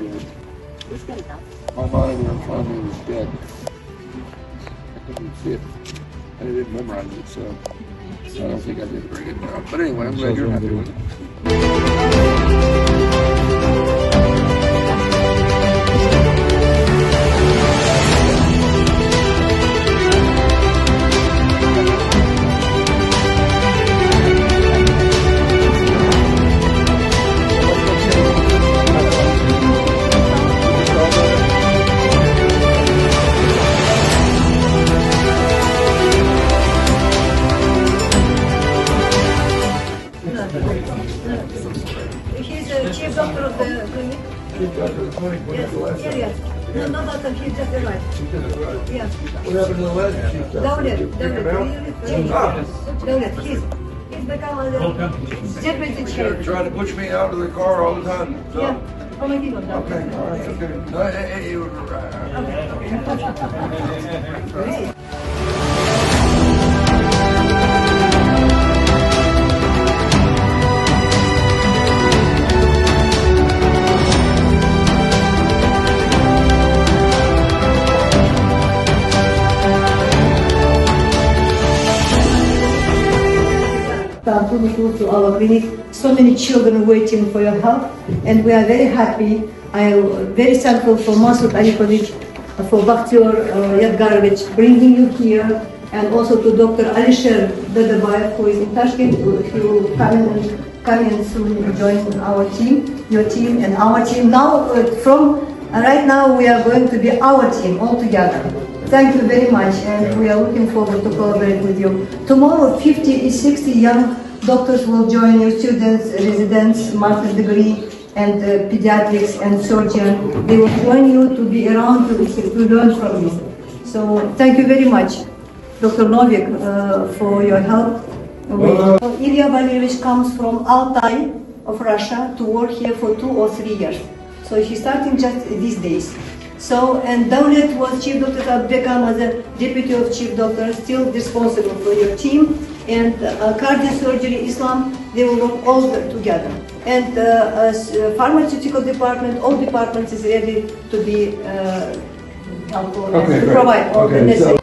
My monitor finally was dead. I couldn't see it. I didn't memorize it, so I don't think I did a very good job. But anyway, I'm glad you're happy with it. He's the chief doctor of the clinic. Yes. No, doctor, he's just the right. Yeah. What happened to the last chief doctor? Daulat. He's become a deputy chief. Trying to push me out of the car all the time. So. Yeah. Come and give him that. Okay, all right, okay. No, hey, Okay. To our clinic, so many children waiting for your help, and we are very happy. I am very thankful for Masud Alikovich, for Bakhtiyor Yadgarovich bringing you here, and also to Dr. Alisher Dadabayev, who is in Tashkent. He will come and soon join our team, your team, and our team. Now, right now, we are going to be our team all together. Thank you very much, and we are looking forward to collaborate with you. Tomorrow, 60 young doctors will join you, students, residents, master's degree, and pediatrics and surgeon. They will join you to be around to learn from you. So thank you very much, Dr. Novik, for your help. Ilya Valerievich comes from Altai of Russia to work here for 2 or 3 years. So he's starting just these days. So, and Daulat was chief doctor, become as a deputy of chief doctor, still responsible for your team. And cardiosurgery, Islam, they will work all together. And pharmaceutical department, all departments is ready to be to provide all the necessary.